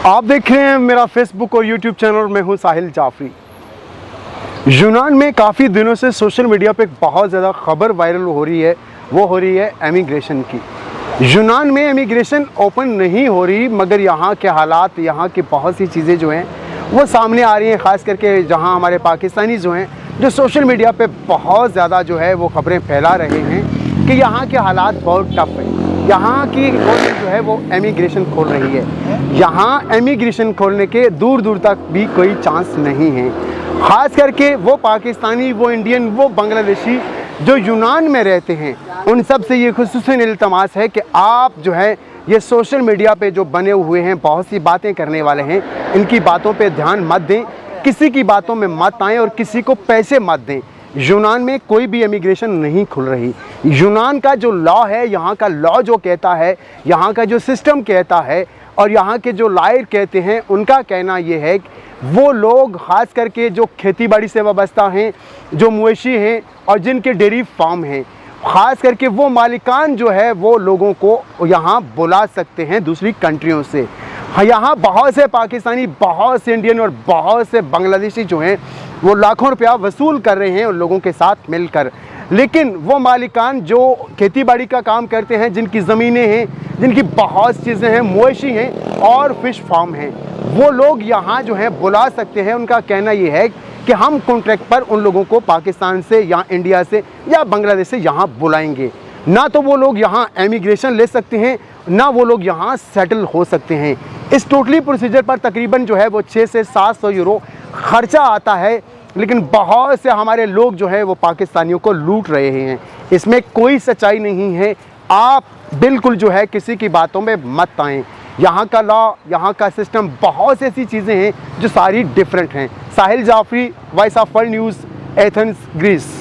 आप देख रहे हैं मेरा फेसबुक और यूट्यूब चैनल। मैं हूं साहिल जाफरी। यूनान में काफ़ी दिनों से सोशल मीडिया पे बहुत ज़्यादा खबर वायरल हो रही है, वो हो रही है एमिग्रेशन की। यूनान में एमिग्रेशन ओपन नहीं हो रही, मगर यहाँ के हालात, यहाँ की बहुत सी चीज़ें जो हैं वो सामने आ रही हैं। ख़ास करके जहाँ हमारे पाकिस्तानी जो हैं, जो सोशल मीडिया पे बहुत ज़्यादा जो है वो खबरें फैला रहे हैं कि यहाँ के हालात बहुत टफ है। यहाँ की गवर्नमेंट जो है वो एमिग्रेशन खोल रही है। यहाँ एमिग्रेशन खोलने के दूर दूर तक भी कोई चांस नहीं है। ख़ास करके वो पाकिस्तानी, वो इंडियन, वो बांग्लादेशी जो यूनान में रहते हैं, उन सब से ये खुसूसन इल्तमास है कि आप जो है ये सोशल मीडिया पे जो बने हुए हैं, बहुत सी बातें करने वाले हैं, इनकी बातों पे ध्यान मत दें, किसी की बातों में मत आएँ और किसी को पैसे मत दें। यूनान में कोई भी इमिग्रेशन नहीं खुल रही। यूनान का जो लॉ है, यहाँ का लॉ जो कहता है, यहाँ का जो सिस्टम कहता है और यहाँ के जो लॉयर कहते हैं, उनका कहना ये है कि वो लोग ख़ास करके जो खेती बाड़ी से वाबस्ता हैं, जो मवेशी हैं और जिनके डेयरी फार्म हैं, ख़ास करके वो मालिकान जो है वो लोगों को यहाँ बुला सकते हैं दूसरी कंट्रियों से। यहाँ बहुत से पाकिस्तानी, बहुत से इंडियन और बहुत से बांग्लादेशी जो हैं वो लाखों रुपया वसूल कर रहे हैं उन लोगों के साथ मिलकर। लेकिन वो मालिकान जो खेती बाड़ी का काम करते हैं, जिनकी ज़मीनें हैं, जिनकी बहुत चीज़ें हैं, मवेशी हैं और फिश फार्म हैं, वो लोग यहाँ जो है बुला सकते हैं। उनका कहना ये है कि हम कॉन्ट्रैक्ट पर उन लोगों को पाकिस्तान से या इंडिया से या बांग्लादेश से यहाँ बुलाएंगे। ना तो वो लोग यहाँ एमिग्रेशन ले सकते हैं, ना वो लोग यहाँ सेटल हो सकते हैं। इस टोटली प्रोसीजर पर तकरीबन जो है वो 600 से 700 यूरो खर्चा आता है। लेकिन बहुत से हमारे लोग जो है वो पाकिस्तानियों को लूट रहे हैं। इसमें कोई सच्चाई नहीं है। आप बिल्कुल जो है किसी की बातों में मत आएँ। यहाँ का लॉ, यहाँ का सिस्टम, बहुत सी ऐसी चीज़ें हैं जो सारी डिफरेंट हैं। Sahil Jafri, voice of world news, Athens, Greece.